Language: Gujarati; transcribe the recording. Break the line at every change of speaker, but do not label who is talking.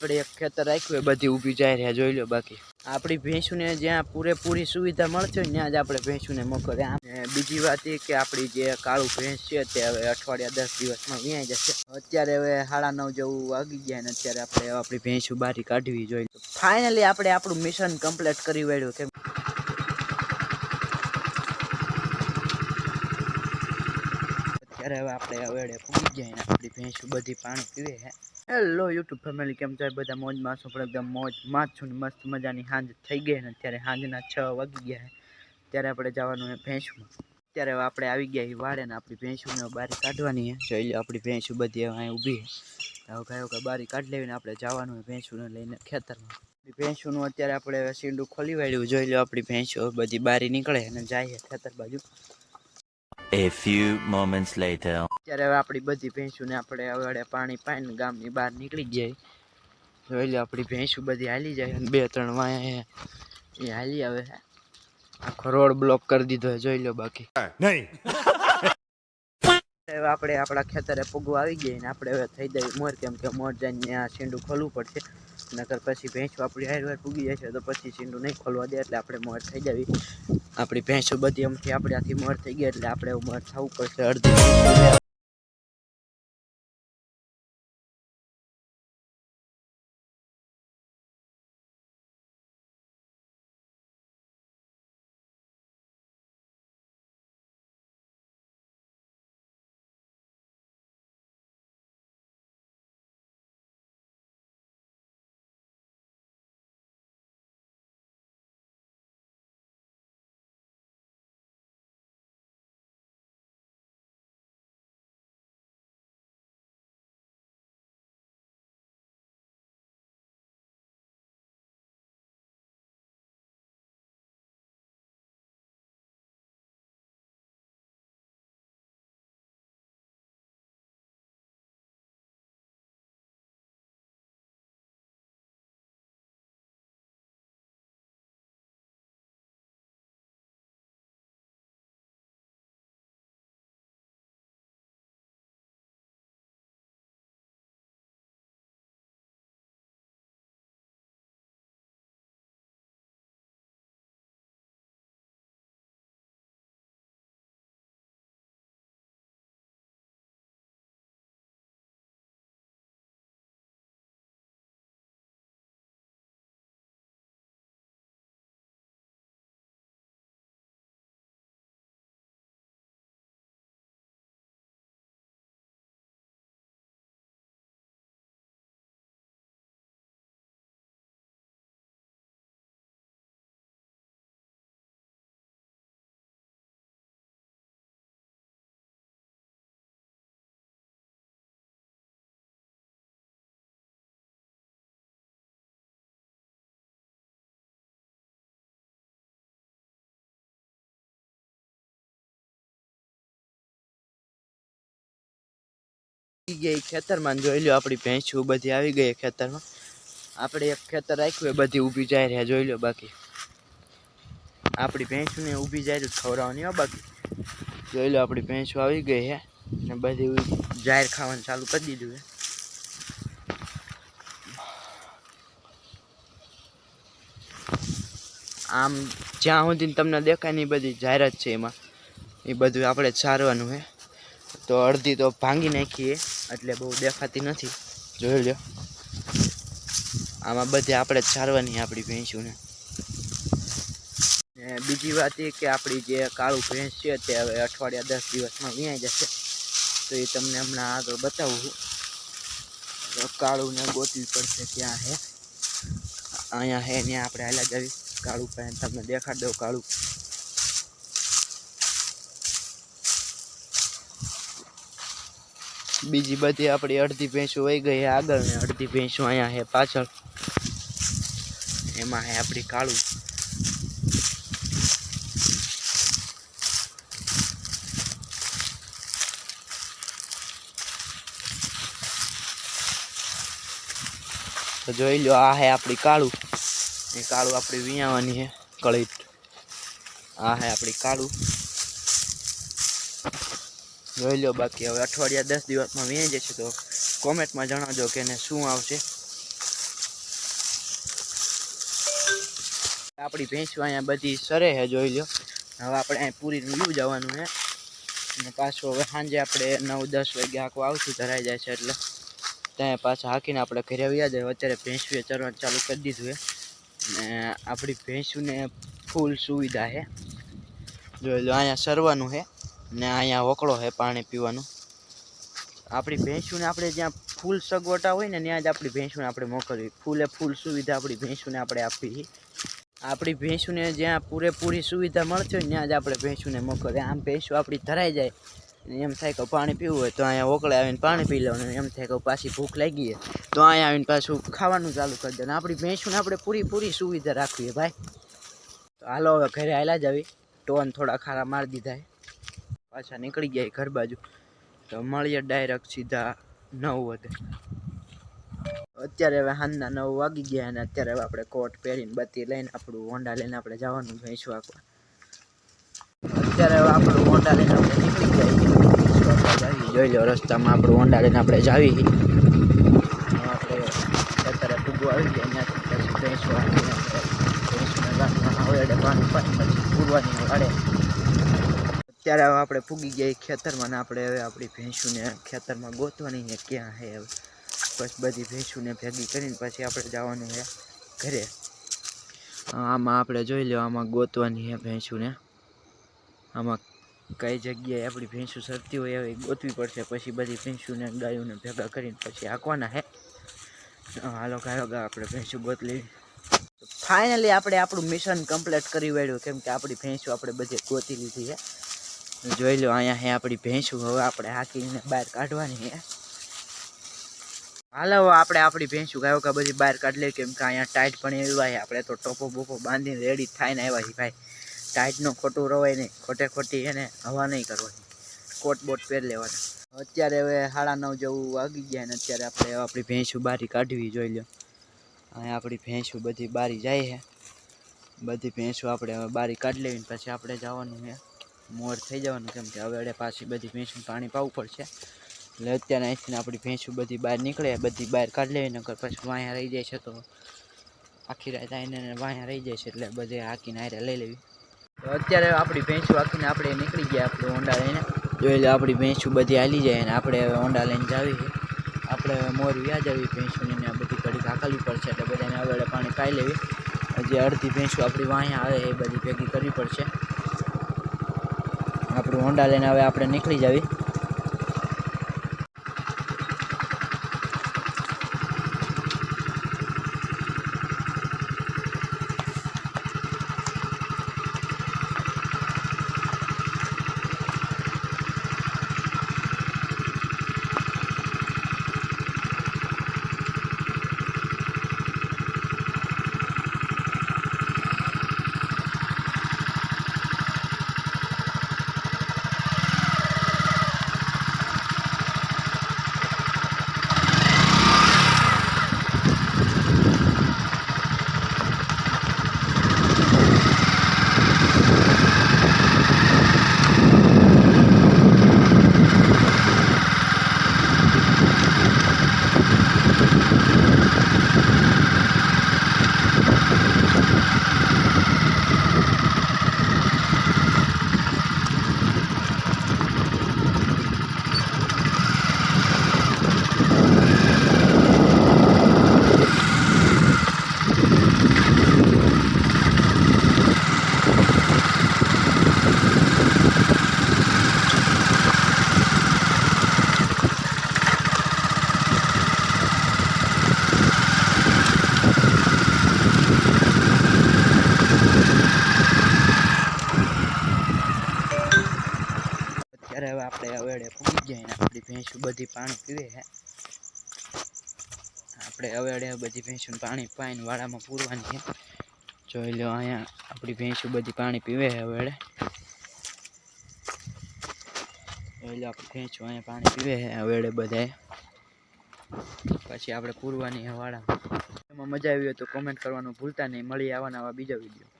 આપણે એક ખેતર રાખ્યું બધી ઊભી જાય રહ્યા જોઈ લો। બાકી આપણી ભેંસુને જ્યાં પૂરેપૂરી સુવિધા મળતી હોય ત્યાં જ આપણે ભેંસુને મોકલે। બીજી વાત એ કે આપણી જે કાળું ભેંસ છે તે હવે અઠવાડિયા 10 દિવસમાં વિયાઈ જશે। અત્યારે હવે 9:30 જેવું વાગી ગયા ને અત્યારે આપણે આપણી ભેંસુ બારી કાઢવી જોઈએ। ફાઇનલી આપણે આપણું મિશન કમ્પ્લીટ કરી વાળ્યું કે અત્યારે હવે આપણે અવેડે પૂગી ગયા ને આપણી ભેંસુ બધી પાણી પીવે છે। હેલો યુટ્યુબ ફેમિલી, કેમ છો બધા? મોજમાં છો? પણ એકદમ મોજમાં જ છું ને મસ્ત મજાની સાંજ થઈ ગઈ ને અત્યારે સાંજના 6 વાગી ગયા છે। ત્યારે આપણે જવાનું છે ભેંસુમાં। ત્યારે હવે આપણે આવી ગયા વાડે ને આપણી ભેંસુને બારી કાઢવાની છે। જોઈ લો આપણી ભેંસુ બધી અહીં ઊભી છે। હવે કયો બારી કાઢી લેવીને આપણે જવાનું છે ભેંસુને લઈને ખેતરમાં। ભેંસુનું અત્યારે આપણે સીંડું ખોલી વાળ્યું। જોઈ લો આપણી ભેંસુ બધી બારી નીકળે અને જાય ખેતર બાજુ।
A few moments later.
ત્યારે હવે આપણી બધી ભેંસુને આપણે અવેડે પાણી પાઈને ગામની બહાર નીકળી જાય। જોઈ લો આપણી ભેંસુ બધી હાલી જાય અને 2-3 વાયા એ હાલી આવે છે। આખો રોડ બ્લોક કરી દીધો જોઈ લો। બાકી
નહીં
હવે આપણે આપણા ખેતરે પૂગવા આવી ગયા ને આપણે હવે થઈ જાય મોર, કેમ કે મોર જઈને ત્યાં સીંડું ખોલવું પડશે, નકર પછી ભેંસુ આપણી હાર પૂગી જશે તો પછી સીંડું નહીં ખોલવા દે। એટલે આપણે મોર થઈ જવી। આપણી ભેંસુ બધી એમથી આપણાથી મોર થઈ ગયા એટલે આપણે મોર થવું પડશે। અડધી ગઈ ખેતરમાં। જોઈ લો આપણી ભેંસુ બધી આવી ગઈ ખેતરમાં। આપણે એક ખેતર રાખ્યું બધી ઊભી જાય રહ્યા જોઈ લો। બાકી આપણી ભેંસુને ઊભી જાય તો ખવડાવવાની હો। બાકી જોઈ લો આપણી ભેંસુ આવી ગઈ છે ને બધી જાહેર ખાવાનું ચાલુ કરી દીધું છે। આમ જ્યાં સુધી તમને દેખાય ને બધી જાહેરાત છે, એમાં એ બધું આપણે ચારવાનું છે। તો અડધી તો ભાંગી નાખીએ એટલે બહુ દેખાતી નથી જોઈ લો। આમાં બધે આપણે ચારવાની આપણી ભેંસુને। બીજી વાત એ કે આપણી જે કાળું ભેંસ છે તે હવે અઠવાડિયા 10 દિવસમાં વિયાઈ જશે। તો એ તમને હમણાં આગળ બતાવું। તો કાળુંને ગોતવી પડશે, ક્યાં છે? અહીંયા છે, ત્યાં આપણે હાલ્યા જવી। કાળું પહેન તમને દેખાડ દઉં કાળું। બીજી બધી આપણી અડધી ભેંસુ વહી ગઈ આગળ ને અડધી ભેંસુ અહીંયા છે પાછળ। એમાં છે આપણી કાળું। તો જોઈ લો આ છે આપણી કાળું। એ કાળું આપણી વિયાવાની છે કળીટ। આ છે આપણી કાળું જોઈ લો। બાકી હવે અઠવાડિયા 10 દિવસમાં વિયાઈ જશે। તો કોમેન્ટમાં જણાવજો કે એને શું આવશે। આપણી ભેંસો અહીંયા બધી સરે છે, જોઈ લો. હવે આપણે અહીં પૂરીનું વ્યૂ જવાનું છે અને પાછું હવે સાંજે આપણે 9-10 વાગે આખું આવશું, ધરાઈ જાય છે એટલે ત્યાં પાછા હાકીને આપણે ઘરે આવ્યા જાય. અત્યારે ભેંસુએ ચરવાનું ચાલુ કરી દીધું છે અને આપણી ભેંસુને ફૂલ સુવિધા છે, જોઈ લો. અહીંયા સરવાનું છે ને અહીંયા વકળો છે પાણી પીવાનું. આપણી ભેંસુને આપણે જ્યાં ફૂલ સગવટા હોય ને ત્યાં જ આપણી ભેંસુને આપણે મોકલવી. ફૂલ સુવિધા આપણી ભેંસુને આપણે આપવી. આપણી ભેંસુને જ્યાં પૂરેપૂરી સુવિધા મળતી હોય ત્યાં જ આપણે ભેંસુને મોકલીએ. આમ ભેંસું આપણી ધરાઈ જાય એમ થાય કે પાણી પીવું હોય તો અહીંયા ઓકળે આવીને પાણી પી લેવાનું. એમ થાય કે પાછી ભૂખ લાગી છે તો અહીંયા આવીને પાછું ખાવાનું ચાલુ કરી દેવાનું. આપણી ભેંસુને આપણે પૂરી સુવિધા રાખવી ભાઈ. તો હાલો હવે ઘરે હાલ્યા જ આવી. ટોન થોડા ખારા મારી દીધા છે, પાછા નીકળી ગયા ઘર બાજુ. તો મળીએ ડાયરેક્ટ સીધા 9 વાગે. અત્યારે હવે સાંજના 9 વાગી ગયા અને અત્યારે હવે આપણે કોટ પહેરીને બત્તી લઈને આપણું હોન્ડા લઈને આપણે જવાનું ભેંસું આખવા. અત્યારે હવે આપણું હોન્ડા લઈને આપણે નીકળી જાય. જોઈ લો રસ્તામાં આપણું હોન્ડા લઈને આપણે જાવી. આપણે અત્યારે ફૂગો આવી ગયા, ત્યાંથી પછી ભેંસું આપીને ભેંસુને ગામમાં આવે પાણી પછી પૂરવાની વાળે. અત્યારે હવે આપણે પૂગી ગયા ખેતરમાં ને આપણે હવે આપણી ભેંસુને ખેતરમાં ગોતવાની ને ક્યાં છે. હવે બસ બધી ભેંસુને ભેગી કરીને પછી આપણે જવાનું છે ઘરે. આમાં આપણે જોઈ લો, આમાં ગોતવાની છે ભેંસુને. આમાં કઈ જગ્યાએ આપણી ભેંસું સરતી હોય એવી ગોતવી પડશે. પછી બધી ભેંસુને ગાયોને ભેગા કરીને પછી હાંકવાના છે. હાલો ગાયો આપણે ભેંસું ગોત લેવી. ફાઇનલી આપણે આપણું મિશન કમ્પ્લીટ કરી વાળ્યું, કેમ કે આપણી ભેંસું આપણે બધી ગોતી લીધી છે. જોઈ લો અહીંયા છે આપણી ભેંસું. હવે આપણે હાંકીને બહાર કાઢવાની છે. હાલો આપણે આપણી ભેંસું ગાયો કા બધી બહાર કાઢી લઈએ, કેમ કે અહીંયા ટાઈટ પણ એવા છે. આપણે તો ટોપો બોપો બાંધીને રેડી થાય ને આવ્યા છીએ ભાઈ. ટાઈટનો ખોટું રવાય નહીં, ખોટી એને હવા નહીં કરવાની, કોટ બોટ પહેરી લેવાના. અત્યારે હવે 9:30 જેવું વાગી ગયા ને અત્યારે આપણે આપણી ભેંસું બારી કાઢવી. જોઈ લો અહીંયા આપણી ભેંસું બધી બારી જાય છે. બધી ભેંસું આપણે હવે બારી કાઢી લેવી પછી આપણે જવાનું છે મોર થઈ જવાનું, કેમ કે હવે પાછી બધી ભેંસું પાણી પાવું પડશે. એટલે અત્યારે અહીંથી આપણી ભેંસું બધી બહાર નીકળે, બધી બહાર કાઢી લેવી, નકર પછી વાંયા રહી જાય છે તો આખી રાત આવીને વાંયા રહી જાય છે. એટલે બધે હાંકીને હારે લઈ લેવી. તો અત્યારે આપણી ભેંસું હાંકીને આપણે નીકળી ગયા આપણે હોન્ડા લઈને. જોઈ લે આપણી ભેંસું બધી હાલી જાય ને આપણે હવે હોન્ડા લઈને જાવી છે. આપણે હવે મોર વ્યાજ આવી ભેંસુની ને બધી ઘડી હાંકવી પડશે. એટલે બધાને હવે પાણી પાઈ લેવી. હજી અડધી ભેંસું આપણી વાંયા આવે એ બધી ભેગી કરવી પડશે. આપણું હોન્ડા લઈને હવે આપણે નીકળી જાવી. અત્યારે હવે આપણે અવેડે પૂગી ગયા ને આપણી ભેંસું બધી પાણી પીવે છે. આપણે અવેડે બધી ભેંસું પાણી પાઈને વાડામાં પૂરવાની છે. જોઈ લો અહીંયા આપણી ભેંસું બધી પાણી પીવે છે અવેડે. જોઈ લો આપણી ભેંસું અહીંયા પાણી પીવે છે અવેડે બધાએ. પછી આપણે પૂરવાની છે વાડામાં. એમાં મજા આવી હોય તો કોમેન્ટ કરવાનું ભૂલતા નહીં. મળી આવવાના બીજા વિડીયો.